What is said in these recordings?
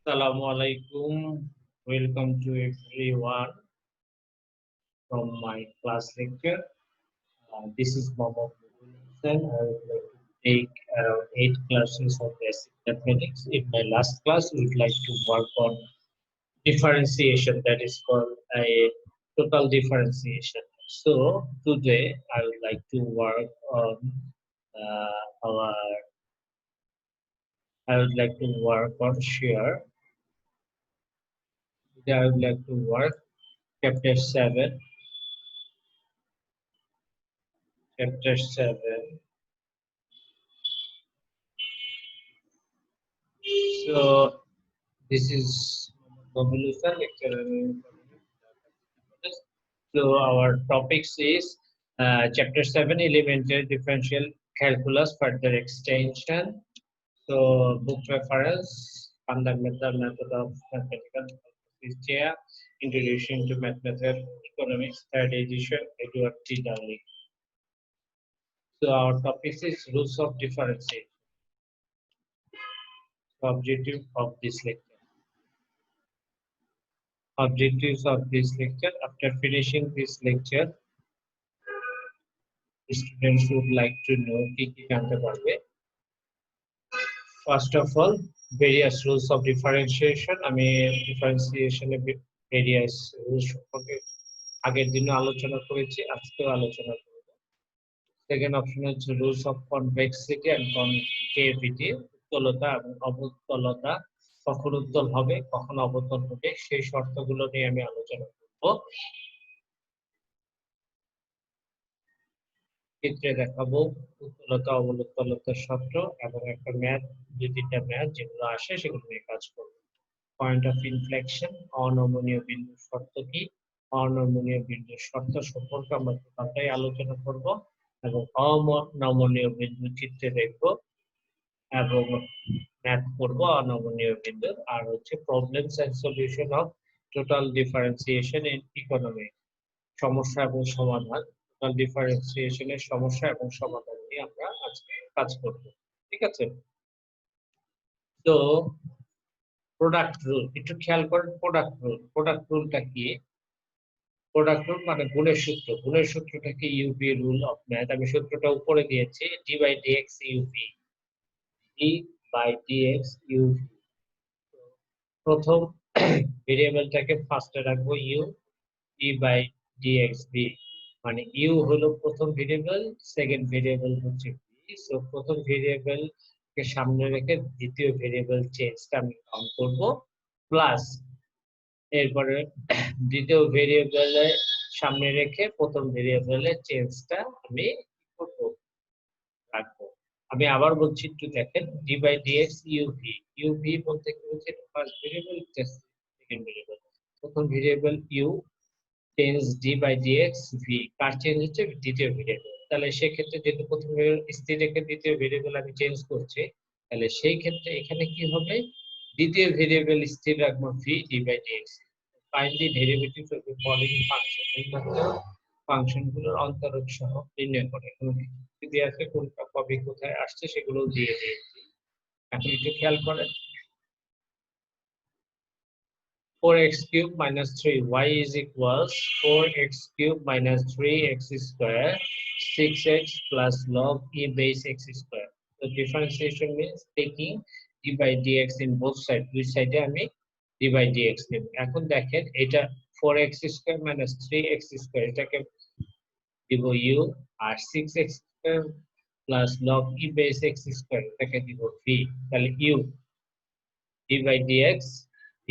Assalamu alaikum. Welcome to everyone from my class lecture. This is Mohammad Mubin Hussain. I would like to take around 8 classes of basic mathematics. In my last class, we would like to work on differentiation, that is called a total differentiation. So today, I would like to work on our. I would like to work on share. Today, I would like to work chapter 7. Chapter 7. So this is Babulusa lecturer in economics. So our topics is chapter 7 elementary differential calculus further extension. So book reference fundamental method of mathematical calculus, introduction to mathematical economics, third edition, Edward T. Dowling. So our topic is rules of differentiation. Objective of this lecture. Objectives of this lecture. After finishing this lecture, students would like to know কি কি জানতে পারবে। First of all, various rules of differentiation. আমি differentiation এর various rules সম্পর্কে আগের দিনও আলোচনা করেছি, আজকেও আলোচনা করব। সেকেন্ড অপশন হচ্ছে rules of convexity and concavity, উত্তলতা এবং অবতলতা, কখন উত্তল হবে কখন অবতল হবে সেই শর্তগুলো নিয়ে আমি আলোচনা করব। চিত্রে দেখাবো উত্তলতা অবতলতার শর্ত এবং একটা ম্যাথ, দুই তিনটা ম্যাথ যেগুলো আসে সেগুলো নিয়ে কাজ করব। পয়েন্ট অফ ইনফ্লেকশন, অনমনীয় বিন্দুর শর্ত কি, অনমনীয় বিন্দুর শর্ত সম্পর্কে আমরা টোটালটাই আলোচনা করব এবং অনমনীয় বিন্দু চিত্রে দেখব এবং ম্যাথ করব অনমনীয় বিন্দুর। আর হচ্ছে problems and solution of total differentiation in economics, সমস্যা এবং সমাধান। টোটাল ডিফারেন্সিয়েশনের সমস্যা এবং সমাধান নিয়ে আমরা আজকে কাজ করব। ঠিক আছে? তো প্রোডাক্ট রুল একটু খেয়াল করেন। প্রোডাক্ট রুল, প্রোডাক্ট রুলটা কি? প্রোডাক্ট রুল মানে গুণের সূত্র। গুণের সূত্রটা কি? U v rule of math. আমি সূত্রটা উপরে দিয়েছি, d by dx u v, d by dx u v. প্রথম ভেরিয়েবলটাকে ফার্স্টে রাখবো u, D by dx v, মানে ইউ হলো প্রথম ভেরিয়েবল, সেকেন্ড ভেরিয়েবল হচ্ছে ভি। সো প্রথম ভেরিয়েবল কে সামনে রেখে দ্বিতীয় ভেরিয়েবল চেঞ্জটা আমি কাউন্ট করব, প্লাস এরপরে দ্বিতীয় ভেরিয়েবলে সামনে রেখে প্রথম ভেরিয়েবলের চেঞ্জটা আমি করব, রাখবো। আমি আবার বলছি, একটু দেখেন, D by dx UV. UV বলতে কি হচ্ছে? First variable, second variable. প্রথম variable U, change D by dx V, কার চেঞ্জ হচ্ছে? দ্বিতীয় ভেরিয়েবল। তাহলে সেক্ষেত্রে যেহেতু প্রথম ভেরিয়েবল স্থির রেখে দ্বিতীয় ভেরিয়েবল আমি চেঞ্জ করছি, তাহলে সেই ক্ষেত্রে এখানে কি হবে? দ্বিতীয় ভেরিয়েবল স্থির রাখবো v D by d x. Find the derivative of the following function. এইমাত্র ফাংশনগুলোর অন্তরক সহ নির্ণয় করে। কোনো কিছু দিয়ে আছে, কোনটা কবে কোথায় আসছে সেগুলো দিয়ে দিয়েছি। এখন একটু খেয়াল করেন। 4x cube minus 3y is equals 4x cube minus 3x square 6x plus log e base x square. So differentiation means taking d by dx in both sides. দুই সাইডে আমি d by dx নেব। এখন দেখেন এটা 4x square minus 3x square, এটাকে দিব u, আর 6x square plus log e base x square এটাকে দিব v। তাহলে u d by dx v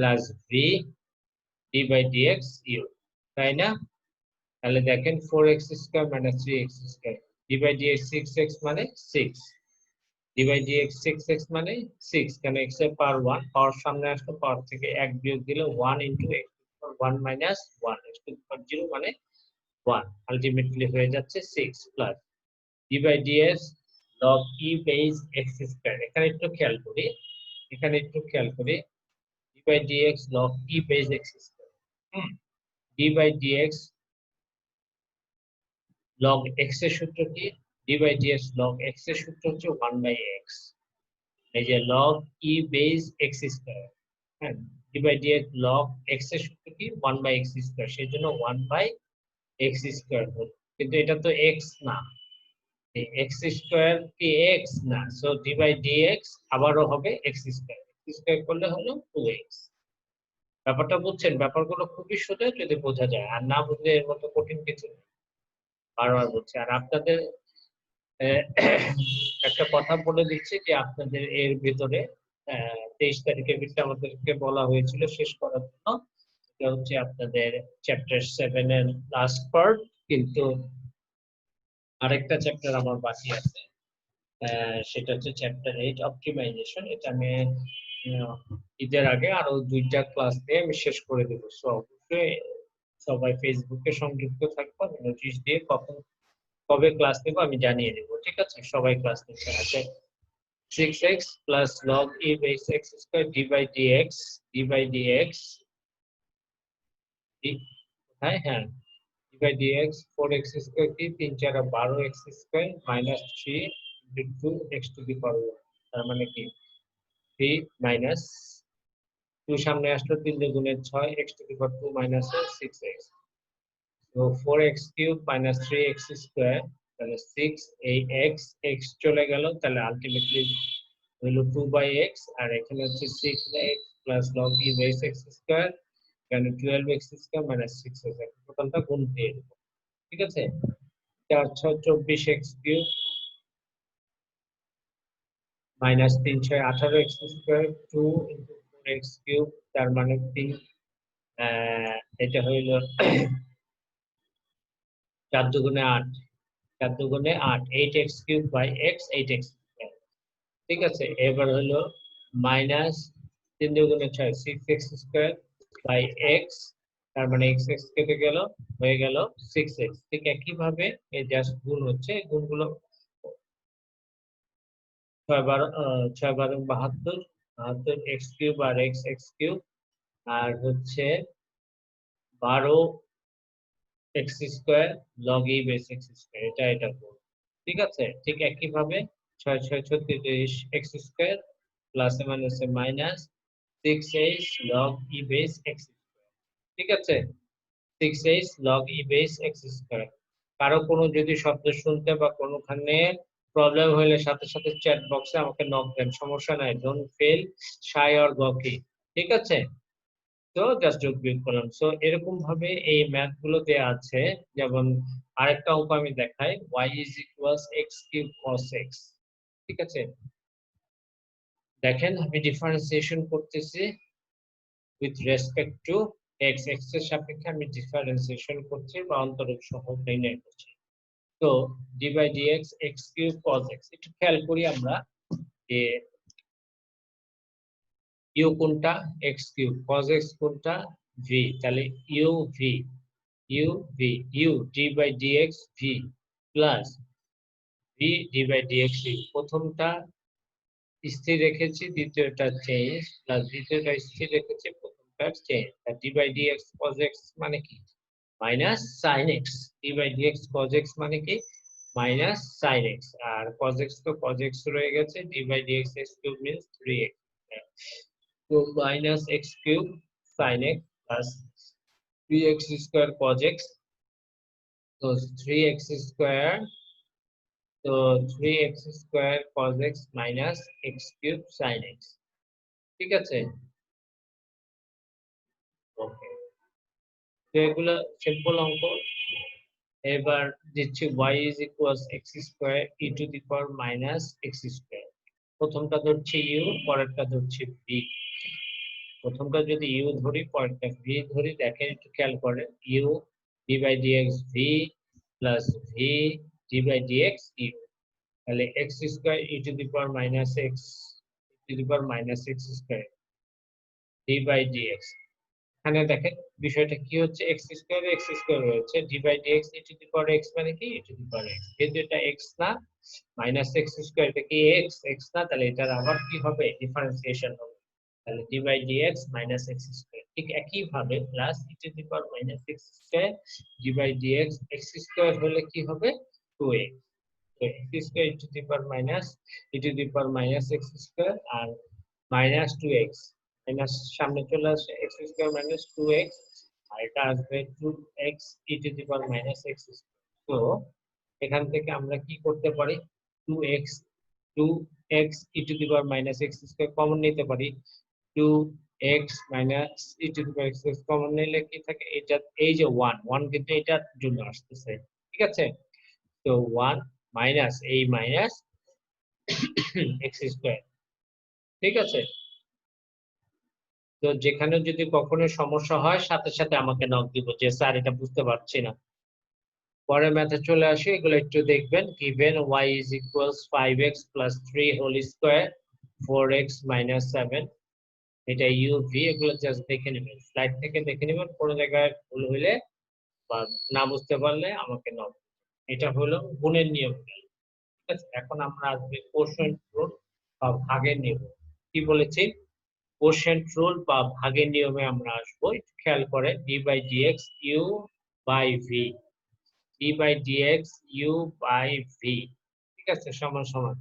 plus V D by dx u, তাই না? তাহলে দেখেন 4x square minus 3x square, d by d x 6x মানে 6, ডি বাই ডিএক্স 6x মানে 6, কেন x এর পাওয়ার 1, পাওয়ার সামনে আসলে পাওয়ার থেকে 1 বিয়োগ দিলে 1 into x 1 minus 1, x to power 0 মানে 1, আলটিমেটলি হয়ে যাচ্ছে 6 plus D by DX log e base x square. এখানে একটু খেয়াল করি, এখানে একটু খেয়াল করি, d by dx log e base x square, d by dx log x এর সূত্র কি? d by dx log x এর সূত্র হচ্ছে 1 by x, এই যে log e base x square, হ্যাঁ, d by dx log x এর সূত্র কি 1 বাই x স্কয়ার, সেই জন্য 1 বাই x স্কয়ার হলো, কিন্তু এটা তো x না, এই x স্কয়ার কি x না, সো d বাই dx আবারও হবে x স্কয়ার, x স্কয়ার করলে হলো 2x। ব্যাপারটা বুঝছেন? ব্যাপারগুলো খুবই সোজা যদি বোঝা যায়, আর না বুঝলে এর মতো কঠিন কিছু নেই। বারবার বলছি, আর আপনাদের একটা কথা বলে দিচ্ছি যে আপনাদের এর ভিতরে 23 তারিখের ভিতরে আমাদেরকে বলা হয়েছিল শেষ করার জন্য, এটা হচ্ছে আপনাদের চ্যাপ্টার 7 এর লাস্ট পার্ট, কিন্তু আরেকটা চ্যাপ্টার আমার বাকি আছে, সেটা হচ্ছে চ্যাপ্টার 8 অপটিমাইজেশন। এটা আমি ঈদের আগে আরো 2টা ক্লাস দিয়ে আমি শেষ করে দেব। সো অবশ্যই সবাই ফেসবুকে সংযুক্ত থাকবো, নোটিশ দিয়ে কবে ক্লাস নেব আমি জানিয়ে দেবো, ঠিক আছে? সবাই ক্লাস নিচ্ছে। আচ্ছা, 6x plus log e base x square d by dx হ্যাঁ হ্যাঁ d by dx 4x square কি 3 4 12x square minus 3 into 2x to the power 1, তার মানে কি 3 minus 2 সামনে আসলো, 3 দুগুণে 6 x to the power 2 minus 6x, so 4x cube minus 3x square, তাহলে 6 এই x চলে গেল, তাহলে আলটিমেটলি হলো 2 বাই x, আর এখানে হচ্ছে 6x plus log e base x square, এখানে 12x স্কয়ার মাইনাস 6x, টোটালটা গুণ দিয়ে দেব, ঠিক আছে? 4 6 24x cube minus 3 6 18x square 2 into 4x cube, তার মানে 3, এটা হইল 4 দুগুণে 8, 4 দুগুণে 8, 8x cube by x 8x square, ঠিক আছে? এবার হলো মাইনাস 3 দুগুণে 6 6x স্কয়ার বাই x, তার মানে x কেটে গেল, হয়ে গেল 6x। ঠিক একই ভাবে এই জাস্ট গুণ হচ্ছে, গুণগুলো 6 12 6 12 72, 72 x কিউব আর x কিউব, আর হচ্ছে 12 x square log e base x square, এটা গুণ, ঠিক আছে? ঠিক একই ভাবে 6 6 36 x স্কয়ার প্লাস মাইনাসে minus 6h log e base x square, ঠিক আছে? 6h log e base x square. কারো কোনো যদি শব্দ শুনতে বা কোনোখানে প্রবলেম হলে সাথে সাথে চ্যাট বক্সে আমাকে নক দেন, সমস্যা নাই, ডোন্ট ফেল শাই অর গকি, ঠিক আছে? তো জাস্ট যোগ বিয়োগ করলাম। সো এরকম ভাবে এই ম্যাথ গুলো দেয়া আছে। যেমন আরেকটা অঙ্ক আমি দেখাই, y is equals x cube cos x, ঠিক আছে? দেখেন আমি ডিফারেন্সিয়েশন করতেছি with respect to x, x এর সাপেক্ষে আমি ডিফারেন্সিয়েশন করছি বা অন্তরক সহগ নির্ণয় করছি। তো d by dx x cube cos x, একটু খেয়াল করি আমরা যে u কোনটা, x cube, cos x কোনটা, v, তাহলে u v u d by dx v plus v d by dx v, প্রথমটা স্থির রেখেছি, দ্বিতীয়টা চেঞ্জ, প্লাস দ্বিতীয়টা স্থির রেখেছি, প্রথমটা চেঞ্জ, আর d by dx cos x মানে কি minus sin x, d by dx cos x মানে কি মাইনাস sin x, আর cos x তো cos x রয়ে গেছে, d by dx x cube means 3x, তো minus x cube sin x plus 3x square cos x, তো 3x square, তো 3x square cos x minus x cube sin x, ঠিক আছে? ওকে, তো এগুলো সিম্পল অঙ্ক। এবার দিচ্ছি y is equals x square e to the power minus x square, প্রথমটা ধরছি u, পরেরটা ধরছি v। প্রথমটা যদি u ধরি, পরেরটা v ধরি, দেখেন একটু খেয়াল করেন, u d by dx v plus v d by dx u, তাহলে x square e to the power minus x e to the power minus x square d by dx, এখানে দেখেন বিষয়টা কি হচ্ছে, x স্কয়ার রয়েছে, d by dx e to the power x মানে কি e to the power x, যেহেতু এটা x না মাইনাস x স্কয়ার, এটা কি x না, তাহলে এটার আবার কি হবে ডিফারেন্সিয়েশন হবে, তাহলে d by dx minus x square. ঠিক একই ভাবে plus e to the power minus x square d by dx x square হলে কি হবে 2x, তো x square e to the power minus x square আর মাইনাস 2x মাইনাস সামনে চলে আসে x স্কয়ার মাইনাস 2x আর এটা আসবে 2x e to the power minus x square. তো এখান থেকে আমরা কি করতে পারি 2x 2x e to the power minus x square common নিতে পারি 2x minus e to the power x common নিলে কি থাকে এটা এই যে 1 কিন্তু এটার জন্য আসতেছে ঠিক আছে তো 1 মাইনাস এই মাইনাস x স্কয়ার ঠিক আছে তো যেখানে যদি কখনো সমস্যা হয় সাথে সাথে আমাকে নক দিব যে স্যার এটা বুঝতে পারছি না পরে ম্যাথে চলে আসি এগুলো একটু দেখবেন given y is equals 5x plus 3 whole square 4x minus 7 এটা uv এগুলো জাস্ট দেখে নেবেন স্লাইড থেকে দেখে নেবেন কোন জায়গায় ভুল হলে বা না বুঝতে পারলে আমাকে নক এটা হলো গুণের নিয়ম ঠিক আছে এখন আমরা আসবে কোশ্চেন্ট রুল বা ভাগের নিয়ম কি বলেছি কোশ্চেন্ট রুল বা ভাগের নিয়মে আমরা আসবো একটু খেয়াল করে d by dx u by v d by dx u by v ঠিক আছে সমান সমান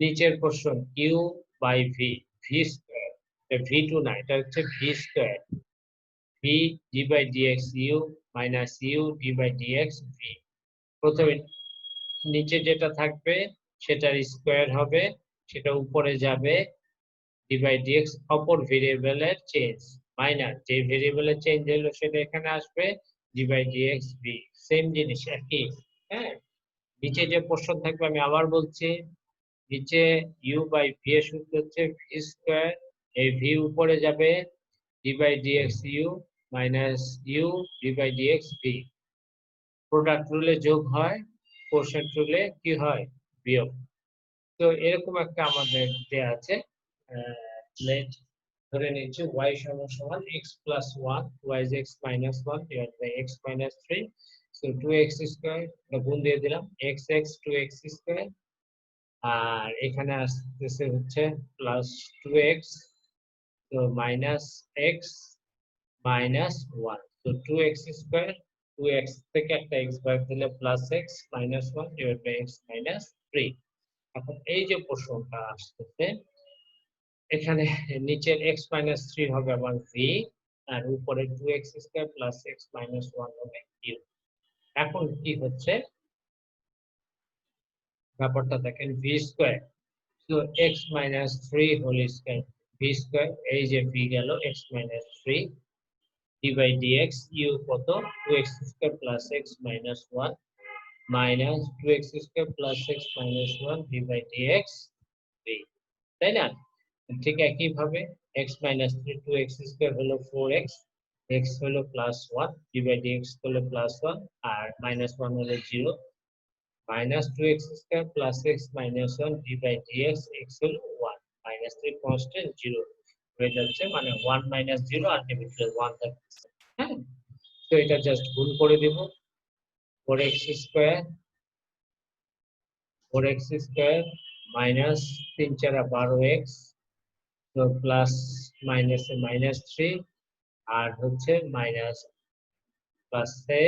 নিচের question u by v v square v2 না এটা হচ্ছে v square v d by dx u minus u d by dx v প্রথমে নিচে যেটা থাকবে সেটার স্কয়ার হবে সেটা উপরে যাবে d by dx অপর ভেরিয়েবলের চেঞ্জ মাইনাস যে ভেরিয়েবলের চেঞ্জ হলো সেটা এখানে আসবে d by dx v same জিনিস একই হ্যাঁ নিচে যে পোরশন থাকবে আমি আবার বলছি নিচে u by v এর সূত্র হচ্ছে v স্কয়ার এই v উপরে যাবে d by dx u minus u d by dx v product রুলে যোগ হয় কোশ্চেন রুলে কি হয় বিয়োগ তো এরকম একটা আমাদের দেয়া আছে লেট ধরে নিচ্ছি y সমান সমান x plus 1 y is x minus 1 divided by x minus 3 so 2x square গুণ দিয়ে দিলাম x 2x square আর এখানে আসতেছে হচ্ছে প্লাস 2x তো minus x minus 1 so 2x square 2x থেকে একটা x বাদ দিলে plus x minus 1 divided by x minus 3 এখন এই যে প্রশ্নটা আসতেছে এখানে নিচের x minus 3 হবে আবার v আর উপরে 2x square plus x minus 1 হবে u এখন কি হচ্ছে ব্যাপারটা দেখেন v square so x minus 3 whole square v square এই যে v গেল x minus 3 d by dx u কত 2x square plus x minus 1 minus 2x square plus x minus 1 d by dx v তাই না ঠিক একইভাবে x minus 3 2x square হলো 4x x হলো plus 1 d by dx হলো plus 1 আর minus 1 হলো 0 minus 2x square plus x minus 1 d by dx x হলো 1 minus 3 constant 0 হয়ে যাচ্ছে মানে 1 minus 0 আর ভিতরে 1 থাকছে হ্যাঁ তো এটা জাস্ট গুণ করে দেব 4x square minus 3 4 12x তো প্লাস মাইনাসে মাইনাস 3 আর হচ্ছে মাইনাস প্লাসে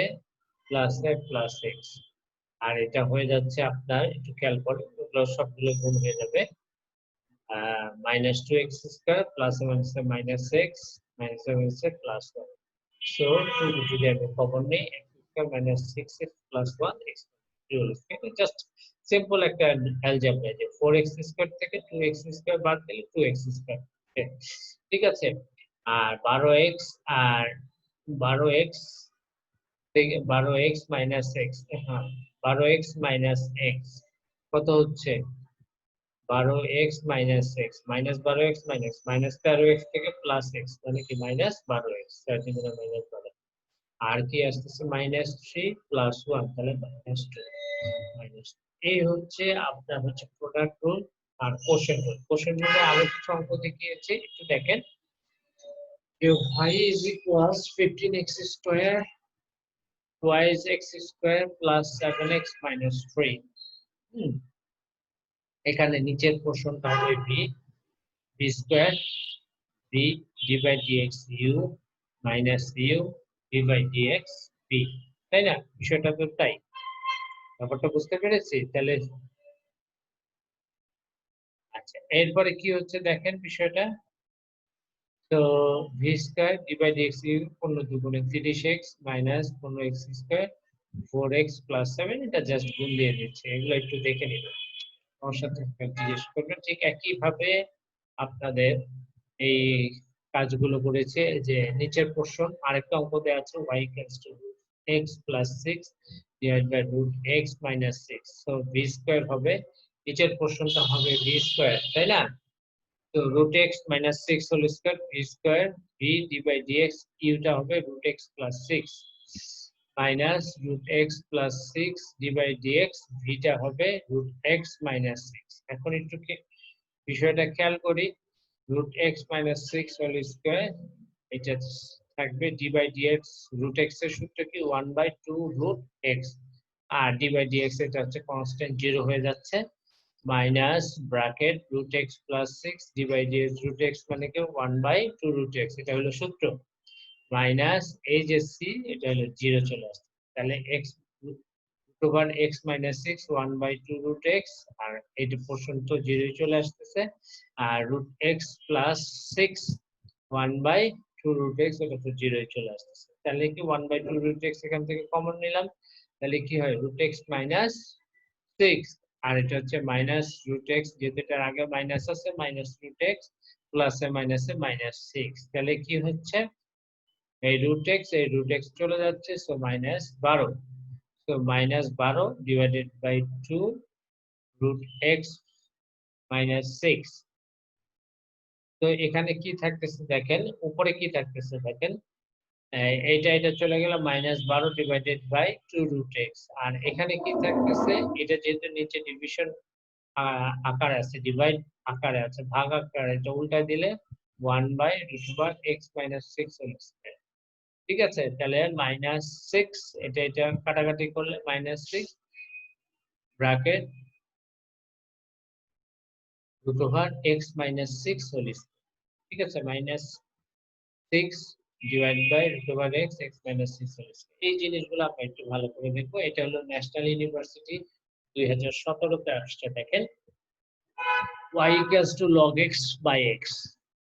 প্লাস x আর এটা হয়ে যাচ্ছে আপনার একটু খেয়াল করুন এগুলো সবগুলো গুণ হয়ে যাবে minus 2x square plus minus x minus হচ্ছে plus 1 so 2 যদি আমি কমন নেই x square minus 6x plus 1 x just simple একটা অ্যালজেব্রা যে 4x স্কয়ার থেকে 2x স্কয়ার বাদ দিলে 2x স্কয়ার ঠিক আছে আর 12x আর 12x থেকে 12x minus x হ্যাঁ 12x minus x কত হচ্ছে 12x minus x minus 12x minus 13x থেকে plus x মানে কি minus 12x 13 গুণ minus 12 আর কি আসছে minus 3 plus 1 তাহলে minus 2 minus এই হচ্ছে আপনার হচ্ছে প্রোডাক্ট রুল আর কোশ্চেন রুলে আরো কিছু অঙ্ক দেখিয়েছি একটু দেখেন y is equals 15x square twice x square plus 7x minus 3 এখানে নিচের পোরশনটা হবে v square v d by dx u minus u d by dx v তাই না বিষয়টা তো তাই ব্যাপারটা বুঝতে পেরেছি তাহলে। আচ্ছা, এরপরে কি হচ্ছে দেখেন বিষয়টা। তো v square d by dx u 15 দুগুণে 30x minus 15x square 4x plus 7, এটা জাস্ট গুণ দিয়ে দিচ্ছে, এগুলো একটু দেখে নিবেন। আমার সাথে জিজ্ঞেস করবেন। ঠিক একইভাবে আপনাদের এই কাজগুলো করেছে যে নিচের পোর্শন আরেকটা অঙ্ক দেওয়া আছে y equals to x plus 6 divide by root x minus 6। So v square হবে, নিচের পোর্শনটা হবে ভি স্কয়ার, তাই না? তো root x minus 6 whole square v square v d by dx ইউটা হবে root x plus 6 minus root x plus 6 d by dx vটা হবে root x minus 6। এখন একটু বিষয়টা খেয়াল করি। root x minus 6 whole square এটা থাকবে d by dx, root x এর সূত্র কি 1 by 2 root x, আর d by dx এটা হচ্ছে কনস্ট্যান্ট 0 হয়ে যাচ্ছে, minus bracket root x plus 6 divided root x মানে কি 1 by 2 root x, এটা হলো সূত্র, মাইনাস এই যে c এটা হলো 0 চলে আসছে। তাহলে x root over x minus 6 1 by 2 root x, আর এইটা পোর্শন তো 0 চলে আসতেছে, আর root x plus 6 1 by 2 root x এটা তো 0 চলে আসতেছে। তাহলে কি 1 by 2 root x এখান থেকে কমন নিলাম, তাহলে কি হয় root x minus 6, আর এটা হচ্ছে মাইনাস রুট এক্স, যেহেতু এটার আগে মাইনাস আছে মাইনাস রুট এক্স প্লাসে মাইনাসে মাইনাস 6, তাহলে কি হচ্ছে এই রুট এক্স চলে যাচ্ছে, so minus 12, so minus 12 divided by 2 root x minus 6। তো এখানে কি থাকতেছে দেখেন, উপরে কি থাকতেছে দেখেন, এটা চলে গেল minus 12 divided by 2 root X, আর এখানে কি থাকতেছে, এটা যেহেতু নিচে ডিভিশন আকারে আছে, ডিভাইড আকারে আছে, ভাগ আকারে, এটা উল্টা দিলে 1 by root over x minus 6 whole square. ঠিক আছে, তাহলে মাইনাস 6 এটা কাটাকাটি করলে minus 6 bracket root over x minus 6 whole square. ঠিক আছে, minus 6 divide by root over x minus 6 whole square. এই জিনিসগুলো আমরা একটু ভালো করে দেখবো। এটা হলো ন্যাশনাল ইউনিভার্সিটি 2017 তে আসছে, দেখেন y equals to log x by x।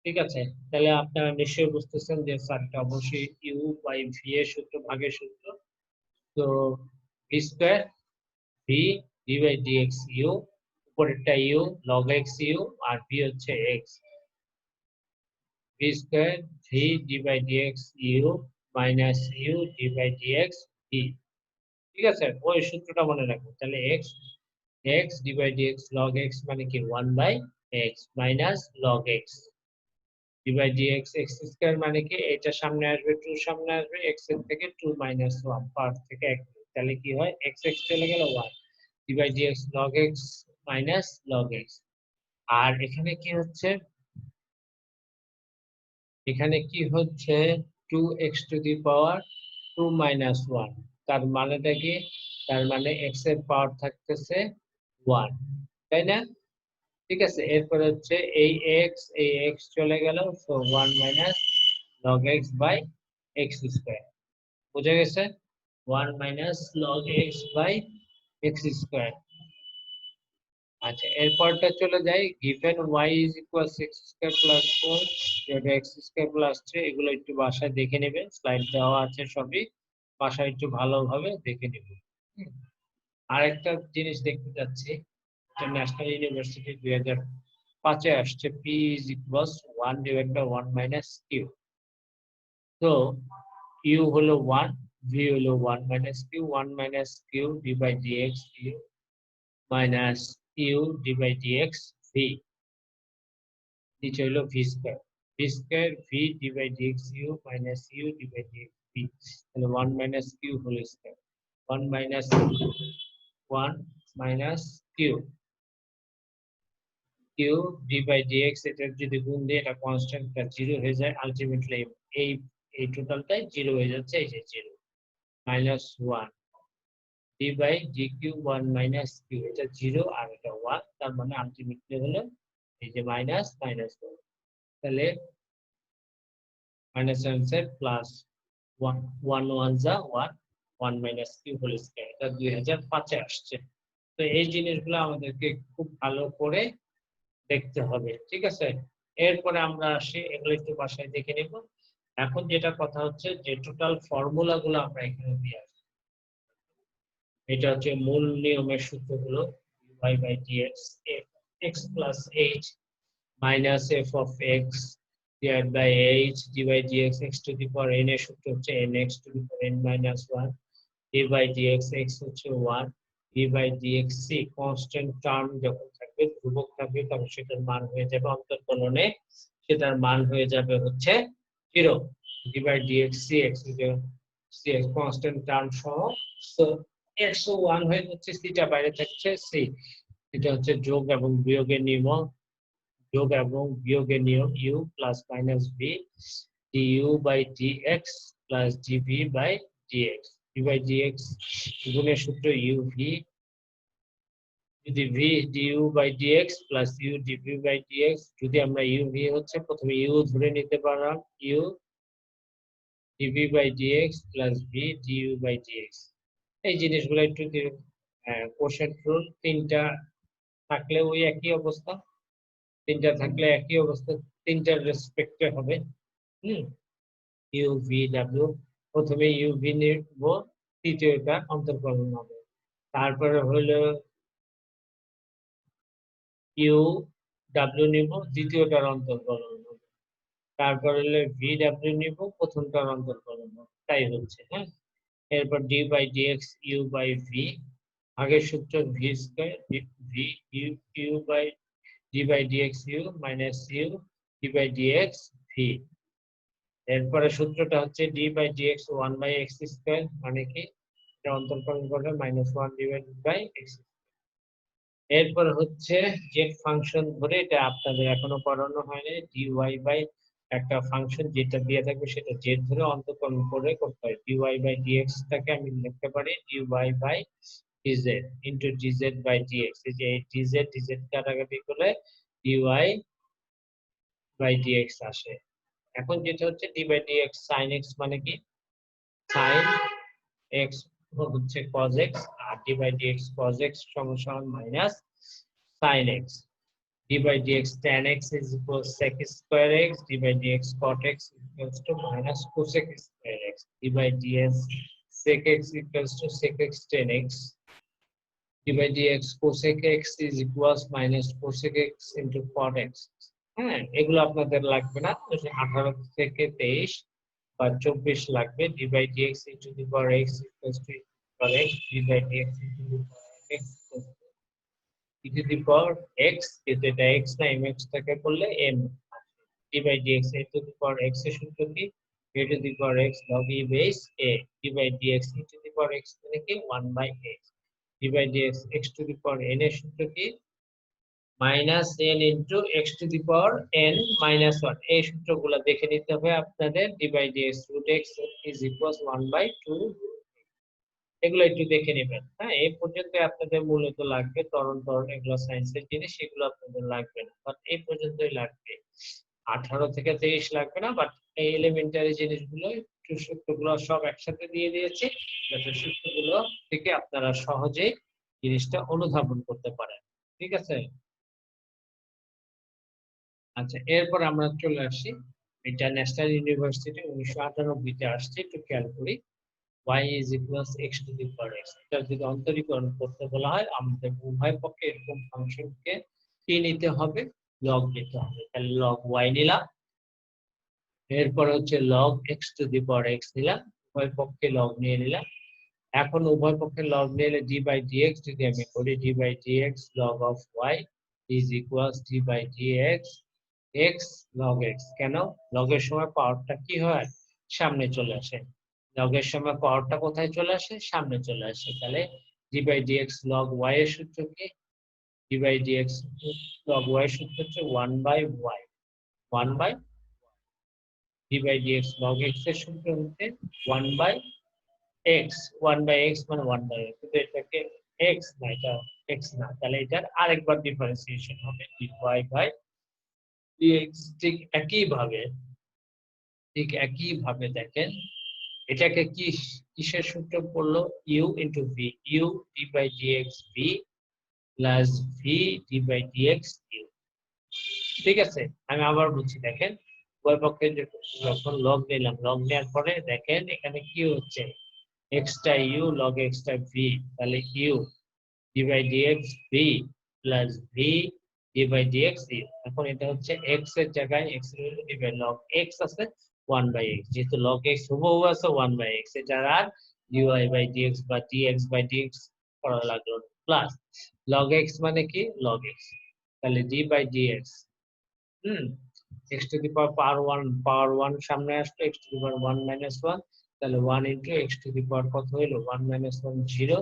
ঠিক আছে, তাহলে আপনারা নিশ্চয়ই বুঝতেছেন যে স্যারটা অবশ্যই u বাই v এর সূত্র, ভাগের সূত্র। তো v square v d by dx u, উপরেরটা u log x u, আর v হচ্ছে x, v square v d by dx u minus u d by dx v। ঠিক আছে, ওই সূত্রটা মনে রাখবেন। তাহলে x d by dx log x মানে কি 1 by x minus log x d by dx x square মানে কি এটা সামনে আসবে 2, সামনে আসবে x এর থেকে 2 মাইনাস 1 পার থেকে 1, তাহলে কি হয় x x চলে গেল 1 d by dx log x minus log x। আর এখানে কি হচ্ছে 2x two the power 2 minus 1, তার মানেটা কি, তার মানে x এর পাওয়ার থাকতেছে 1, তাই না? ঠিক আছে, এরপর হচ্ছে এই x চলে গেল, so 1 minus log x by x square. বুঝা গেছে, 1 minus log x by x square. আচ্ছা, এরপরটা চলে যাই, given y is equal 6 square plus 4 যেটা x স্কয়ার প্লাস 3, এগুলো একটু বাসায় দেখে নেবেন, স্লাইড দেওয়া আছে সবই, বাসায় একটু ভালোভাবে দেখে নেবেন। আরেকটা জিনিস দেখতে যাচ্ছি, ন্যাশনাল ইউনিভার্সিটি 2005 এ আসছে, p is equals 1 divided by 1 minus q। তো u হলো 1, v হলো 1 minus q, 1 minus q d by dx u minus u d by dx v, নিচে হলো v square, v d by dx u minus u d by dx v, তাহলে 1 minus q whole square, 1 minus q q d by dx, এটা যদি গুণ দিই এটা কনস্ট্যান্টটা 0 হয়ে যায়, আলটিমেটলি এই এই টোটালটাই 0 হয়ে যাচ্ছে, এই যে 0 minus 1 d by dq 1 minus q, এটা 0 আর এটা 1, তার মানে আলটিমেটলি হলো এই যে মাইনাস মাইনাস 1, তাহলে মাইনাস আনসার প্লাস 1 1 1 যা 1, 1 মাইনাস কিউ হোল স্কয়ার, এটা 2005 এ আসছে। তো এই জিনিসগুলো আমাদেরকে খুব ভালো করে দেখতে হবে, ঠিক আছে? এরপরে আমরা আসি, এগুলো একটু বাসায় দেখে নিব। এখন যেটা কথা হচ্ছে যে টোটাল ফর্মুলা গুলো আমরা এখানে দিয়ে আসি। এটা হচ্ছে মূল নিয়মের সূত্রগুলো, y by dx x plus h minus f of x divided by h d by dx x to the power n এর সূত্র হচ্ছে nx to the power n minus 1 d by dx x হচ্ছে 1 d by dx c constant term যখন থাকবে, ধ্রুবক থাকবে, তখন সেটার মান হয়ে যাবে অন্তরকলনে, সেটার মান হয়ে যাবে হচ্ছে 0 d by dx cx cx constant term সহ, সো x ও 1 হয়ে যাচ্ছে, সিটা বাইরে থাকছে c, এটা হচ্ছে যোগ এবং বিয়োগের নিয়ম, যোগ এবং বিয়োগের নিয়ম u plus minus v du by dx plus dv by dx, d by dx গুণের সূত্র uv, যদি v du by dx plus u dv by dx, যদি আমরা uv হচ্ছে প্রথমে u ধরে নিতে পারলাম, u dv by dx plus v du by dx। এই জিনিসগুলো একটু কোশ্চেন রুল, তিনটা থাকলে ওই একই অবস্থা, তিনটা থাকলে একই অবস্থা, তিনটার রেসপেক্টে হবে। ইউ ভি ডাব্লিউ, প্রথমে ইউ ভি নিব, তৃতীয়টা অন্তর্কলন হবে, তারপরে হলো ইউ ডাব্লিউ নিব, দ্বিতীয়টার অন্তর্কলন হবে, তারপর হলো ভি ডাব্লিউ নিব, প্রথমটার অন্তর্কলন হবে, তাই হচ্ছে। হ্যাঁ, এরপর d by dx u by v, আগের সূত্র v square v u u by d by dx u minus u D by dx v. এরপরে সূত্রটা হচ্ছে d by dx 1 by x square, মানে কি এটা অন্তর্কলন করলে মাইনাস 1 ডিভাইডেড বাই এক্স। এরপর হচ্ছে জেড ফাংশন ধরে, এটা আপনাদের এখনো পড়ানো হয়নি, ডিওয়াই বাই একটা ফাংশন যেটা দিয়ে থাকবে সেটা জেড ধরে অন্তর্কলন করে করতে হয়। ডিওয়াই বাই ডিএক্স টাকে আমি লিখতে পারি dy by dz into dz by dx, এই যে ডিজেড ডিজেড কাটাকাটি করলে ডিওয়াই বাই ডিএক্স আসে। এখন যেটা হচ্ছে d by dx sine x, মানে কি সাইন এক্স হচ্ছে cos x, আর d by dx cos x সমান minus sin x, d by dx tan x is equal sec square x, d by dx cot x equals to minus cosec square x, d by dx sec x equals to sec x tan x, d by dx cosec x is equals minus cosec x into cot x। হ্যাঁ, এগুলো আপনাদের লাগবে না, 18 থেকে 23 বা 24 লাগবে। d by dx into the power x equals to x, d by dx into the power x equals to e to the power x, এটা x না mx থেকে করলে m, d by dx into the power x এর সূত্র কি a to the power x log e base a, d by dx into the power x মানে কি 1 by x, d by dx x to the power n এর সূত্র কি minus n into x two the power n minus 1। এই সূত্রগুলো দেখে নিতে হবে আপনাদের, d by dx root x is equals 1 by 2, এগুলো একটু দেখে নেবেন। হ্যাঁ, এই পর্যন্ত আপনাদের মূলত লাগবে, ত্বরণ এগুলো সায়েন্সের জিনিস, এগুলো আপনাদের লাগবে না, বাট এই পর্যন্তই লাগবে। 18 থেকে 23 লাগবে না, বাট এই এলিমেন্টারি জিনিসগুলো একটু সূত্রগুলো সব একসাথে দিয়ে দিয়েছি, যাতে সূত্রগুলো থেকে আপনারা সহজেই জিনিসটা অনুধাবন করতে পারেন। ঠিক আছে? আচ্ছা, এরপর আমরা চলে আসি, এটা ন্যাশনাল ইউনিভার্সিটি 1998 তে আসছে, একটু খেয়াল করি। y is equals x to the power x, এটা যদি অন্তরীকরণ করতে বলা হয় আমাদের উভয় পক্ষে এরকম ফাংশনকে কি নিতে হবে, লগ নিতে হবে। তাহলে লগ y নিলাম, এরপর হচ্ছে log x to the power x নিলাম, উভয় পক্ষে লগ নিয়ে নিলাম। এখন উভয় পক্ষে লগ নিলে d by dx যদি আমি করি, d by dx log of y is equals d by dx x log x। কেন? লগের সময় পাওয়ারটা কি হয়, সামনে চলে আসে, লগের সময় পাওয়ারটা কোথায় চলে আসে, সামনে চলে আসে। তাহলে d by dx log y এর সূত্র কি, d by dx log y এর সূত্র হচ্ছে 1 by y, 1 by d by dx log x এর সূত্র হচ্ছে 1 by x, 1 by x মানে 1 by x, কিন্তু এটাকে x না, এটা x না, তাহলে এটার আরেকবার ডিফারেন্সিয়েশন হবে dy by dx। ঠিক একই ভাবে দেখেন এটাকে কিসের সূত্র পড়লো? U into v, u D by dx V plus V D by dx u. ঠিক আছে, আমি আবার বলছি, দেখেন উভয় পক্ষে যখন লগ নিলাম, লগ নেওয়ার পরে দেখেন এখানে কি হচ্ছে, এক্সটা ইউ লগ এক্সটা ভি, তাহলে U D by dx V plus V D by dx U. এখন এটা হচ্ছে এক্স এর জায়গায় এক্স এর ভ্যালু দিবে, লগ এক্স আছে 1 বাই এক্স, যেহেতু লগ এক্স হুবহু আছে 1 বাই এক্স, এটা আর ডিওয়াই বাই ডিএক্স বা ডিএক্স বাই ডিএক্স করা লাগলো, প্লাস লগ এক্স মানে কি লগ এক্স, তাহলে D by DX x to the power 1 সামনে আসলো, x to the power 1 minus 1, তাহলে 1 into x to the power কত হলো 1 minus 1 0,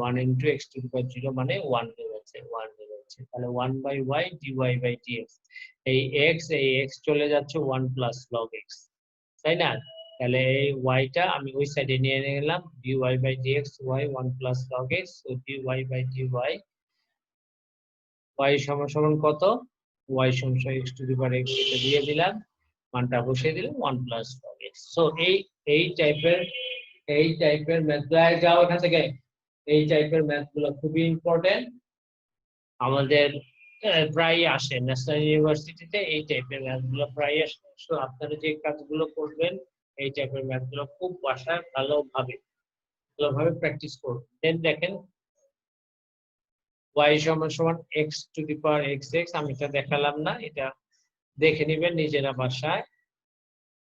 1 into x to the power 0 মানে 1 হয়ে যাচ্ছে, 1 হয়ে যাচ্ছে, তাহলে 1 by y dy by dx, এই x চলে যাচ্ছে 1 প্লাস log x, তাই না? তাহলে এই y টা আমি ওই সাইডে নিয়ে গেলাম, dy by dx y 1 plus log x, so dy by dy y সমান সমান কত, y সমান x to the power x, এটা দিয়ে দিলাম, মানটা বসিয়ে দিলাম 1 প্লাস log x। সো এই টাইপের ম্যাথ যাও এখান থেকে, এই টাইপের ম্যাথ গুলো খুবই ইম্পর্টেন্ট, আমাদের প্রায় আসে ন্যাশনাল ইউনিভার্সিটিতে, এই টাইপের ম্যাথ গুলো প্রায় আসে। সো আপনারা যে কাজগুলো করবেন এই টাইপের ম্যাথ গুলো খুব বাসায় ভালোভাবে প্র্যাকটিস করুন। দেন দেখেন y সমান সমান x to the power xx, আমি এটা দেখালাম না, এটা দেখে নেবেন নিজেরা বাসায়।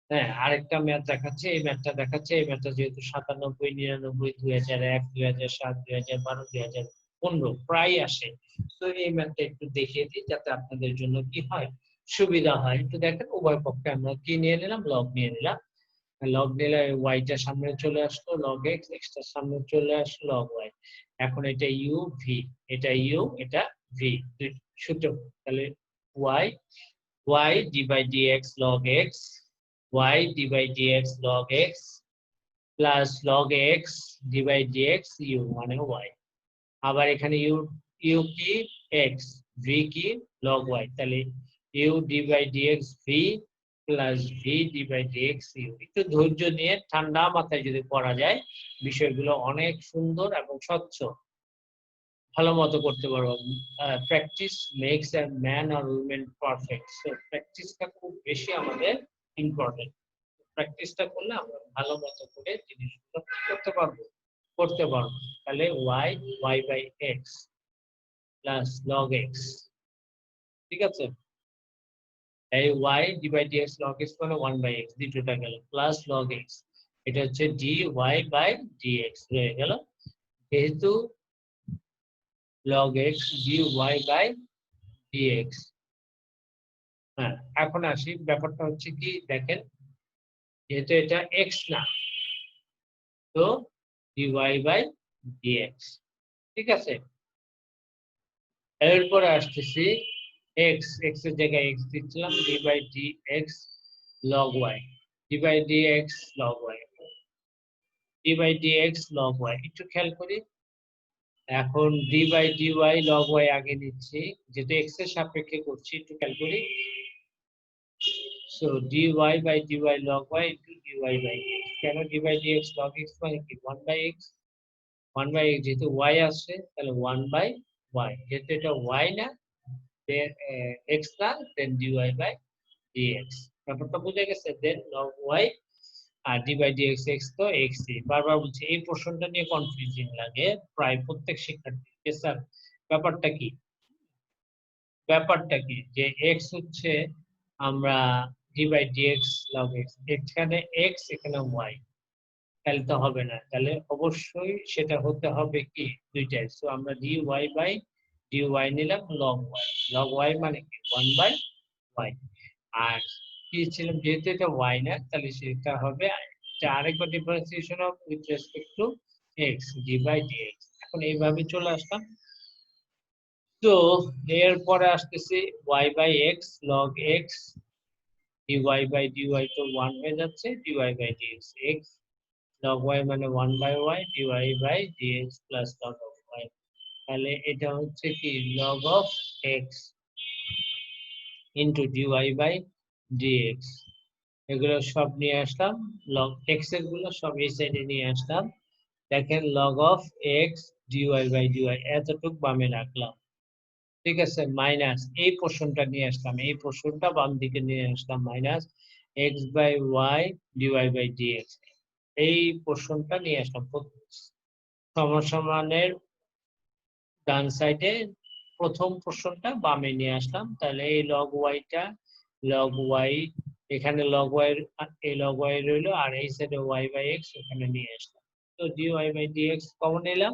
হ্যাঁ, আরেকটা ম্যাথ দেখাচ্ছে, এই ম্যাথটা দেখাচ্ছে, এই ম্যাথটা যেহেতু 97, 99, 2001, 2007, 2012, 2015 প্রায় আসে, তো এই ম্যাথটা একটু দেখিয়ে দিই যাতে আপনাদের জন্য কি হয়, সুবিধা হয়। একটু দেখেন উভয় পক্ষে আমরা কি নিয়ে নিলাম, লগ নিয়ে নিলাম, লগ নিলে ওয়াইটা সামনে চলে আসলো, লগ এক্স, এক্সটা সামনে চলে আসলো, লগ ওয়াই। এখন এটা ইউ ভি, এটা ইউ এটা ভি, সূত্র, তাহলে y y d by dx log x, y d by dx log x plus log x d by dx u মানে y। আবার এখানে u কি x, v কি log y, তাহলে u d by dx v plus v d by dx u। একটু ধৈর্য নিয়ে ঠান্ডা মাথায় যদি পড়া যায় বিষয়গুলো অনেক সুন্দর এবং স্বচ্ছ, ভালো মতো করতে পারবো। Practice makes a man or women perfect, so প্র্যাকটিসটা খুব বেশি আমাদের ইম্পর্টেন্ট। প্র্যাকটিসটা করলে আমরা ভালো মতো করে জিনিসগুলো করতে পারবো। তাহলে y by x plus log x, ঠিক আছে, এই y divide dx log x মানে 1 বাই x, দ্বিতীয়টা গেল, প্লাস log x, এটা হচ্ছে dy বাই dx হয়ে গেল, যেহেতু log x dy by dx। হ্যাঁ, এখন আসি, ব্যাপারটা হচ্ছে কি দেখেন, যেহেতু এটা x না, তো dy বাই dx, ঠিক আছে। এরপরে আসতেছি x, x এর জায়গায় x দিচ্ছিলাম, d by dx log y, d by dx log y, d by dx log y, একটু খেয়াল করি। এখন d by dy log y আগে নিচ্ছি, যেহেতু x এর সাপেক্ষে করছি, একটু খেয়াল করি। So dy by dy log y into dy by dx, কেন d by dx log x মানে কি 1 by x, 1 by x যেহেতু y আসছে তাহলে 1 by y, যেহেতু এটা y না, then x না, then dy by dx, ব্যাপারটা বুঝে গেছে। দেন log y R d by dx, x তো x ই, বারবার বলছি এই প্রশ্নটা নিয়ে কনফিউজিং লাগে প্রায় প্রত্যেক শিক্ষার্থীকে, স্যার ব্যাপারটা কি যে x হচ্ছে আমরা d by dx log x, এখানে x এখানে y, তাহলে তো হবে না, তাহলে অবশ্যই সেটা হতে হবে কি দুইটাই। সো আমরা dy বাই dy নিলাম log y মানে কি 1 বাই y, আর কি ছিল, যেহেতু এটা y না তাহলে সেটা হবে আরেকবার differentiation of with respect to x, d by dx। এখন এইভাবে চলে আসলাম, তো এরপরে আসতেছি y by x log x, dy by dy তো 1 হয়ে যাচ্ছে, dy by dx, x log y মানে 1 by y, dy by dx plus log of y, তাহলে এটা হচ্ছে কি log of x into dy by dx, এগুলো সব নিয়ে আসলাম, লগ এক্স এর গুলো সব এই সাইডে নিয়ে আসলাম। দেখেন log of x dy by dy এতটুক বামে রাখলাম, ঠিক আছে, মাইনাস এই পোর্শনটা নিয়ে আসলাম, এই পোর্শনটা বাম দিকে নিয়ে আসলাম, minus X by Y DY by dx এই পোর্শনটা নিয়ে আসলাম। সমসমানের ডান সাইডে প্রথম পোর্শনটা বামে নিয়ে আসলাম, তাহলে এই লগ ওয়াইটা লগ ওয়াই এখানে লগ ওয়াই এই লগ ওয়াই রইলো, আর এই সাইডে ওয়াই বাই এক্স এখানে নিয়ে আসলাম। তো D Y by D X common নিলাম,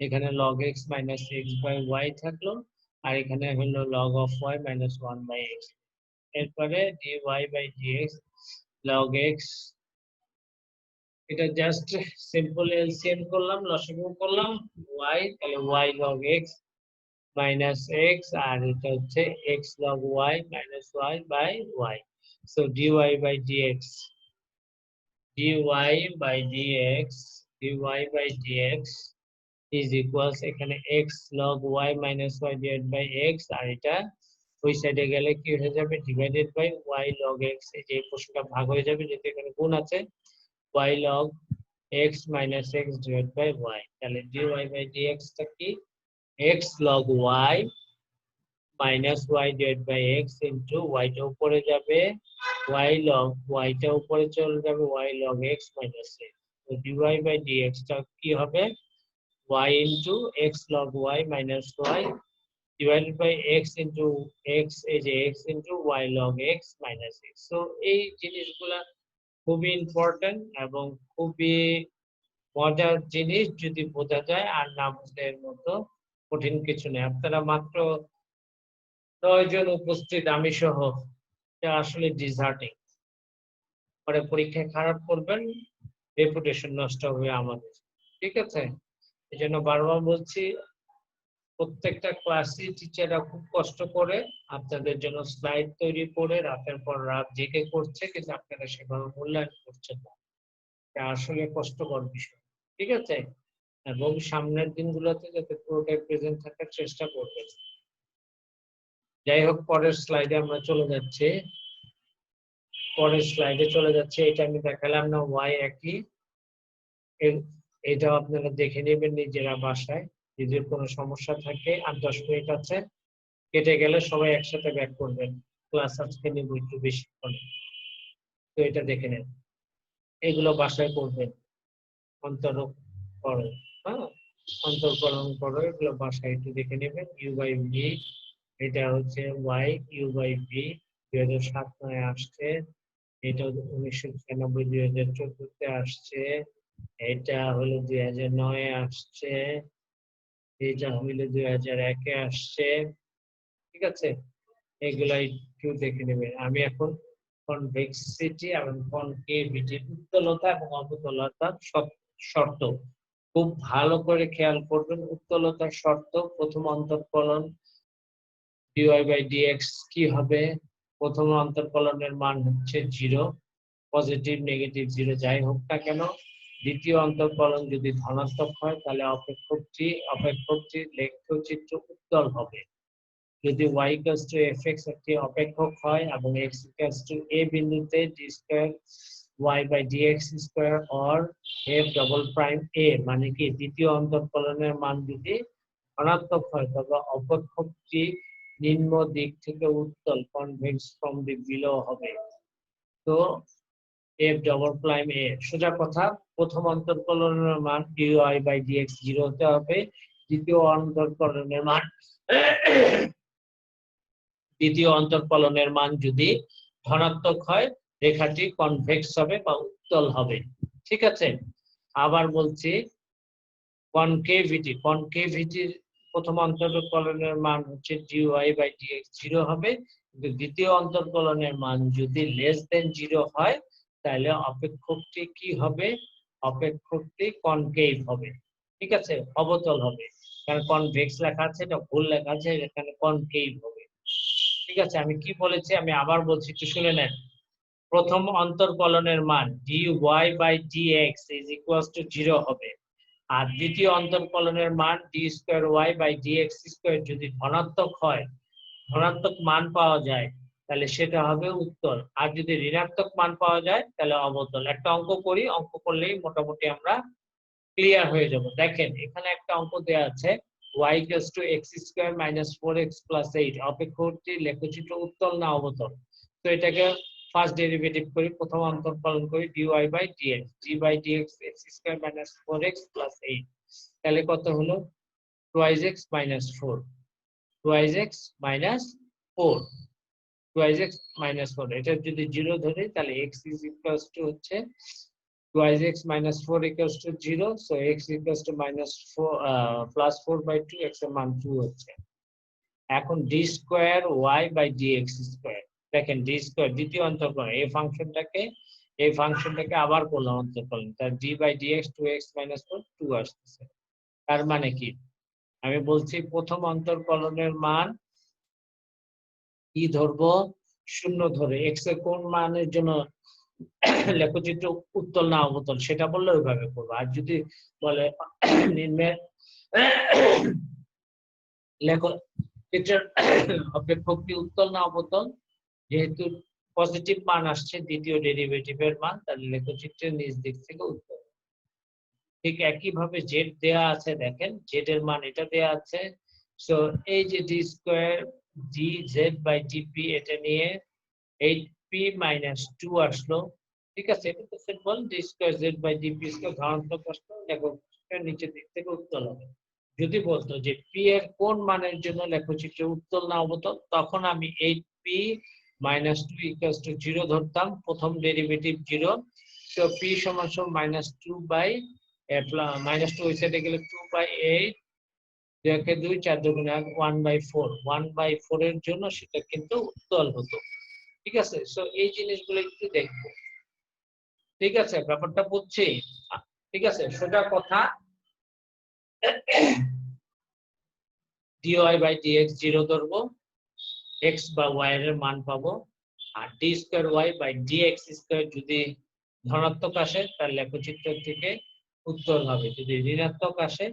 এখানে log X minus X by Y থাকলো, আর এখানে হলো log of Y minus one by X. এরপরে D Y by D X log X, এটা জাস্ট সিম্পল এলসিএম করলাম, লসাগু করলাম, ওয়াই তাহলে Y log X minus X, আর এটা হচ্ছে X log Y minus Y by Y. So DY by DX DY by DX DY by dx is equals, এখানে X log Y minus Y divide by X, আর এটা ওই সাইডে গেলে কি হয়ে যাবে divided by Y log X, এই যে প্রশ্নটা ভাগ হয়ে যাবে যেহেতু এখানে গুণ আছে, Y log X minus X divide by Y. তাহলে ডিওয়াই বাই ডিএক্স টা কি X log Y minus Y divide by X into ওয়াইটা উপরে যাবে, ওয়াই লগ ওয়াইটা উপরে চলে যাবে, Y log X minus X. তো ডিওয়াই বাই ডিএক্স টা কি হবে y into x log y minus y divided by x into x is x into y log x minus x. So এই জিনিসগুলা খুবই ইম্পর্টেন্ট এবং খুবই মজার জিনিস যদি বোঝা যায়, আর না বুঝলে এর মতো কঠিন কিছু নেই। আপনারা মাত্র 9 জন উপস্থিত আমি সহ, এটা আসলে ডিজার্টিং, পরে পরীক্ষায় খারাপ করবেন, রেপুটেশন নষ্ট হবে আমাদের, ঠিক আছে। এই জন্য বারবার বলছি প্রত্যেকটা ক্লাসে টিচাররা খুব কষ্ট করে আপনাদের জন্য স্লাইড তৈরি করে রাতের পর রাত জেগে করছে, কিন্তু আপনারা সেভাবে মূল্যায়ন করছেন না, এটা আসলে কষ্টকর বিষয়, ঠিক আছে। এবং সামনের দিনগুলোতে যাতে পুরোটাই প্রেজেন্ট থাকার চেষ্টা করবেন। যাই হোক, পরের স্লাইডে আমরা চলে যাচ্ছি, এটা আমি দেখালাম না, ওয়াই একই, এটাও আপনারা দেখে নেবেন নিজেরা বাসায়, যদি কোনো সমস্যা থাকে। আর 10 মিনিট আছে, কেটে গেলে সবাই একসাথে ব্যাক করবেন, ক্লাস আজকে নিব একটু বেশিক্ষণ, তো এটা দেখে নেন, এগুলো বাসায় করবেন, অন্তরকরণ, হ্যাঁ অন্তরকরণ করো, এগুলো বাসায় একটু দেখে নেবেন। ইউ বাই ভি, এটা হচ্ছে ওয়াই ইউ বাই ভি 2007-9 আসছে, এটা 1996 2014-তে আসছে, এটা হলো 2009-এ আসছে, এটা হইলো 2001-এ আসছে, ঠিক আছে। এগুলা একটু দেখে নেবেন। আমি এখন কনভেক্সিটি এবং কনকেভিটি, উত্তলতা এবং অবতলতার শর্ত খুব ভালো করে খেয়াল করবেন। উত্তলতার শর্ত, প্রথম অন্তঃকলন ডিওয়াই বাই ডিএক্স কি হবে, প্রথম অন্তঃকলনের মান হচ্ছে 0, পজিটিভ নেগেটিভ 0 যাই হোক না কেন। দ্বিতীয় অন্তঃকলন যদি ধনাত্মক হয় তাহলে অপেক্ষকটি লেখচিত্র উত্তল হবে। যদি y = fx একটি অপেক্ষক হয় এবং x = a বিন্দুতে d square y by dx square or f double prime a, মানে কি দ্বিতীয় অন্তঃকলনের মান যদি ধনাত্মক হয় তবে অপেক্ষকটি নিম্ন দিক থেকে উত্তল, কনভেক্স ফ্রম দি বিলো হবে। তো f ডবল প্রাইম a, সোজা কথা, প্রথম অন্তঃকলনের মান dy বাই dx 0 হতে হবে, দ্বিতীয় অন্তঃকলনের মান যদি ধনাত্মক হয় রেখাটি কনভেক্স হবে বা উত্তল হবে, ঠিক আছে। আবার বলছি কনকেভিটির প্রথম অন্তঃকলনের মান হচ্ছে dy বাই dx 0 হবে, কিন্তু দ্বিতীয় অন্তঃকলনের মান যদি লেস দেন 0 হয় তাহলে অপেক্ষকটি কি হবে, অপেক্ষকটি কনকেভ হবে, ঠিক আছে, অবতল হবে। কারণ কনভেক্স লেখা আছে, এটা ভুল লেখা আছে, এখানে কনকেভ হবে, ঠিক আছে। আমি কি বলেছি আমি আবার বলছি, একটু শুনে নেন। প্রথম অন্তঃকলনের মান dy by dx is equals to 0 হবে, আর দ্বিতীয় অন্তঃকলনের মান d square y by dx square যদি ধনাত্মক হয়, ধনাত্মক মান পাওয়া যায়, তাহলে সেটা হবে উত্তল। আর যদি ঋণাত্মক মান পাওয়া যায় তাহলে অবতল। একটা অঙ্ক করি, অঙ্ক করলেই মোটামুটি আমরা ক্লিয়ার হয়ে যাব। দেখেন এখানে একটা অঙ্ক দেয়া আছে y = x² - 4x + 8 অপেক্ষকটির লেখচিত্র উত্তল না অবতল। তো এটাকে ফার্স্ট ডেরিভেটিভ করি, প্রথম অন্তরকলন করি dy/dx, d/dx x² - 4x + 8 তাহলে কত হলো 2x - 4, 2x - 4, 2x - 4 এটা যদি 0 ধরি তাহলে x হচ্ছে 2x - 4 = 0, so x -4 +4/2, x এর মান 2 হচ্ছে। এখন d²y/dx², দেখেন d² দ্বিতীয় অন্তরকলন এই ফাংশনটাকে আবার করলাম অন্তরকলন, তার d/dx 2x - 4 2 আসতেছে। তার মানে কি আমি বলছি প্রথম অন্তরকলনের মান কি ধরবো, 0 ধরে। x এর কোন মানের জন্য লেখচিত্র উত্তল না অবতল সেটা বললে ওইভাবে করবো। আর যদি বলে নিম্নের লেখচিত্রের অপেক্ষকটি উত্তল না অবতল, যেহেতু পজিটিভ মান আসছে দ্বিতীয় ডেরিভেটিভের মান, তাহলে লেখচিত্রের নিচ দিক থেকে উত্তল। ঠিক একই ভাবে জেড দেয়া আছে, দেখেন জেড এর মান এটা দেয়া আছে। সো এই যে d² dz/dp এটা নিয়ে 8p - 2 আসলো, ঠিক আছে। এটা তো সিম্পল, d² z/dp² ধনাত্মক আসলো, লেখচিত্রের নিচের দিক থেকে উত্তল হবে। যদি বলতো যে p এর কোন মানের জন্য লেখচিত্রে উত্তল না অবতল, তখন আমি 8p - 2 = 0 ধরতাম, প্রথম ডেরিভেটিভ 0, তো p = -2 ওই সাইডে গেলে 2/8, 2 2 4 2 1/4, 1/4 এর জন্য সেটা কিন্তু উত্তল হতো, ঠিক আছে। সো এই জিনিসগুলো একটু দেখবো, ঠিক আছে, ব্যাপারটা বুঝছি। ঠিক আছে, সোজা কথা dy/dx 0 ধরবো, x বা y এর মান পাবো, আর d²y/dx² যদি ধনাত্মক আসে তাহলে লেখচিত্র থেকে উত্তল হবে, যদি ঋণাত্মক আসে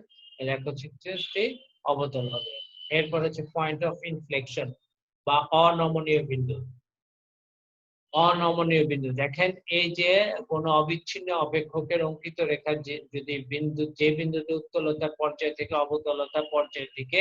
লেখচিত্রটি অবতল হবে। এরপর হচ্ছে পয়েন্ট অফ ইনফ্লেকশন বা অনমনীয় বিন্দু। অনমনীয় বিন্দু, দেখেন এই যে কোন অবিচ্ছিন্ন অপেক্ষকের অঙ্কিত রেখা যদি যে বিন্দুতে উত্তলতার পর্যায় থেকে অবতলতার পর্যায়ের দিকে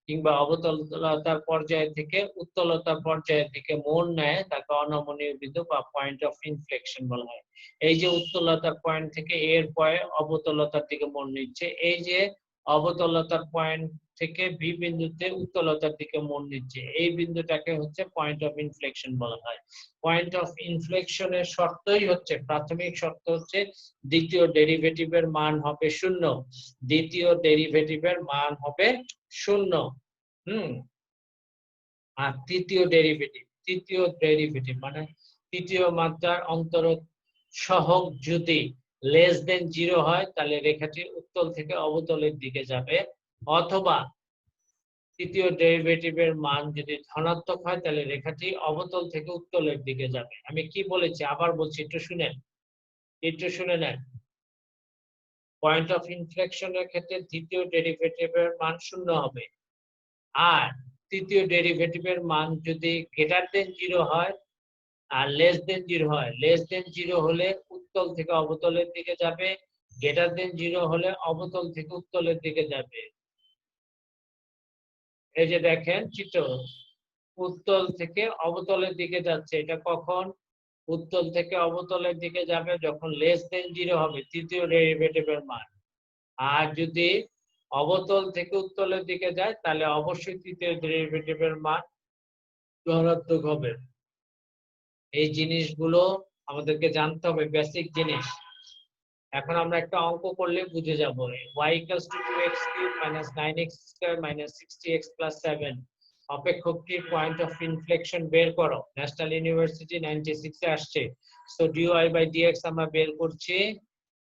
কিংবা অবতলতার পর্যায় থেকে উত্তলতার পর্যায়ের দিকে মোড় নেয় তাকে অনমনীয় বিন্দু বা পয়েন্ট অফ ইনফ্লেকশন বলা হয়। এই যে উত্তলতার পয়েন্ট থেকে এর পরে অবতলতার দিকে মোড় নিচ্ছে, এই যে অবতলতার পয়েন্ট থেকে বি বিন্দুতে উত্তলতার দিকে মোড় নিচ্ছে, এই বিন্দুটাকে হচ্ছে পয়েন্ট অফ ইনফ্লেকশন বলা হয়। পয়েন্ট অফ ইনফ্লেকশনের শর্তই হচ্ছে, প্রাথমিক শর্ত হচ্ছে দ্বিতীয় ডেরিভেটিভের মান হবে 0, দ্বিতীয় ডেরিভেটিভের মান হবে 0। আর তৃতীয় ডেরিভেটিভ মানে তৃতীয় মাত্রার অন্তরক সহগ যদি লেস দেন 0 হয় তাহলে রেখাটি উত্তল থেকে অবতলের দিকে যাবে, অথবা তৃতীয় ডেরিভেটিভের মান যদি ধনাত্মক হয় তাহলে রেখাটি অবতল থেকে উত্তলের দিকে যাবে। আমি কি বলেছি আবার বলছি, একটু শুনে নেন। পয়েন্ট অফ ইনফ্লেকশনের ক্ষেত্রে দ্বিতীয় ডেরিভেটিভের মান 0 হবে, আর তৃতীয় ডেরিভেটিভের মান যদি গ্রেটার দেন 0 হয় আর লেস দেন 0 হয়, লেস দেন 0 হলে উত্তল থেকে অবতলের দিকে যাবে, গ্রেটার দেন 0 হলে অবতল থেকে উত্তলের দিকে যাবে। এই যে দেখেন চিত্র, উত্তল থেকে অবতলের দিকে যাচ্ছে, এটা কখন উত্তল থেকে অবতলের দিকে যাবে যখন লেস দেন 0 হবে তৃতীয় ডেরিভেটিভের মান, আর যদি অবতল থেকে উত্তলের দিকে যায় তাহলে অবশ্যই তৃতীয় ডেরিভেটিভের মান ধনাত্মক হবে। এই জিনিসগুলো আমাদেরকে জানতে হবে, বেসিক জিনিস। এখন আমরা একটা অঙ্ক করলে বুঝে যাব। y = 2x³ - 9x² - 60x + 7 অপেক্ষকটির point of inflection বের করো। ন্যাশনাল ইউনিভার্সিটি 96 এ আসছে। সো dy/dx আমরা বের করছি,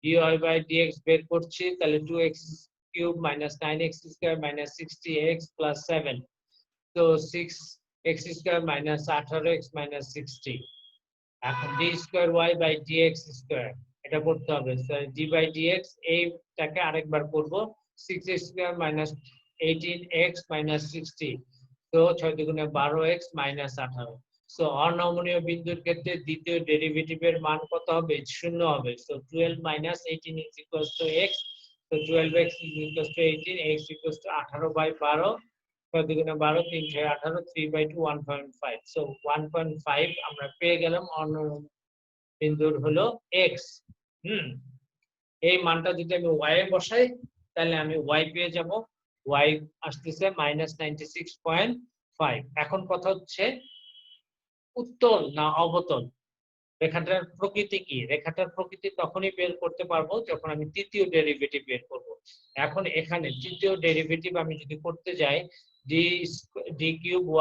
dy/dx বের করছি, তাহলে 2x³ - 9x² - 60x + 7, তো 6x² - 18x - 60। এখন d²y/dx², এটা করতে হবে। d/dx এইটাকে আরেকবার করব, 6x² - 18x - 60, তো 6 × 2 = 12x - 18। সো অনমনীয় বিন্দুর ক্ষেত্রে দ্বিতীয় ডেরিভেটিভের মান কত হবে? 0 হবে। So 12 - 18 = x। তো 12x = 18, x = 18/12, 6 দুগুণে 12, 3 6 18, 3/2 1.5। সো 1.5 আমরা পেয়ে গেলাম অনমনীয় বিন্দুর হলো x। এই মানটা যদি আমি y এ বসাই তাহলে আমি y পেয়ে যাব। y আসতেছে -96.5। এখন কথা হচ্ছে উত্তল না অবতল, রেখাটার প্রকৃতি কি? রেখাটার প্রকৃতি তখনই বের করতে পারবো যখন আমি তৃতীয় ডেরিভেটিভ বের করব। এখন এখানে তৃতীয় ডেরিভেটিভ আমি যদি করতে যাই, d³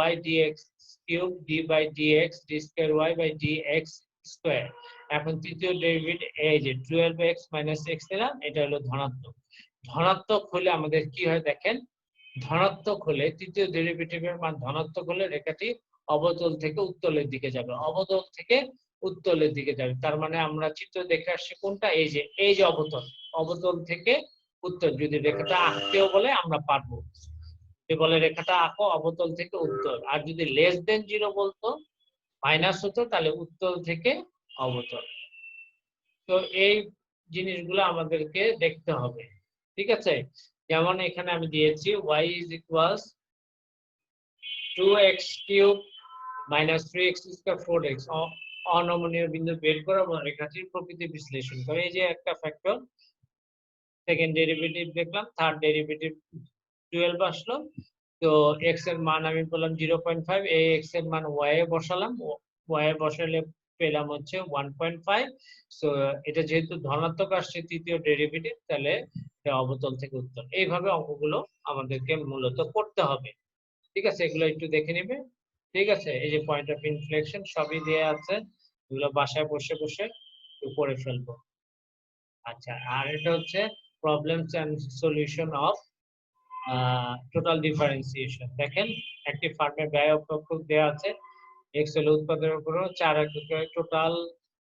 y dx³ d/dx d²y/dx²। এখন তৃতীয় ডেরিভেটিভ এই যে 12x - x নিলাম, এটা হলো ধনাত্মক। ধনাত্মক হলে আমাদের কি হয় দেখেন, ধনাত্মক হলে তৃতীয় ডেরিভেটিভের মান ধনাত্মক হলে রেখাটি অবতল থেকে উত্তলের দিকে যাবে, অবতল থেকে উত্তলের দিকে যাবে। তার মানে আমরা চিত্র দেখে আসছি কোনটা, এই যে অবতল, অবতল থেকে উত্তল। যদি রেখাটা আঁকতেও বলে আমরা পারবো, যদি বলে রেখাটা আঁকো অবতল থেকে উত্তল, আর যদি লেস দেন 0 বলতো, মাইনাস হতো, তাহলে উত্তল থেকে অবতল। তো এই জিনিসগুলো আমাদেরকে দেখতে হবে, ঠিক আছে? যেমন এখানে আমি দিয়েছি y = 2x³ - 3x² 4x। অনমনীয় বিন্দু বের করা এবং রেখাটির প্রকৃতি বিশ্লেষণ করে। এই যে একটা ফ্যাক্টর, সেকেন্ড ডেরিভেটিভ দেখলাম, থার্ড ডেরিভেটিভ 12 আসলো। তো x এর মান আমি বললাম 0.5, এই x এর মান y এ বসালাম, y এ বসালে পেলাম হচ্ছে 1.5। সো এটা যেহেতু ধনাত্মক আসছে তৃতীয় ডেরিভেটিভ, তাহলে এটা অবতল থেকে উত্তল। এইভাবে অঙ্কগুলো আমাদেরকে মূলত করতে হবে, ঠিক আছে? এগুলো একটু দেখে নিবে, ঠিক আছে? এই যে পয়েন্ট অফ ইনফ্লেকশন সবই দেয়া আছে, এগুলো বাসায় বসে বসে করে ফেলবো। আচ্ছা, আর এটা হচ্ছে problems and solution of total differentiation. দেখেন একটি ফার্মের ব্যয় অপেক্ষক দেয়া আছে, এক্স হলো উৎপাদনের উপর 4 এককে টোটাল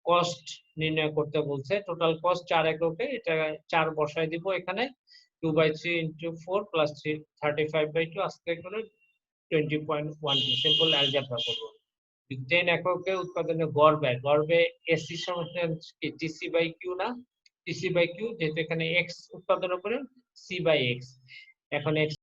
কস্ট নির্ণয় করতে বলছে। টোটাল কস্ট 4 এককে, এটা 4 বসায় দিব এখানে। 2/3 * 4 + 3 35/2 আজকে করে 20.12 সিম্পল অ্যালজেব্রা করব। 10 এককে উৎপাদনের গড় ব্যয় এসি সমান কি টিসি/কিউ না? টিসি/কিউ, যেহেতু এখানে এক্স উৎপাদন করে, সি/এক্স। এখন এক্স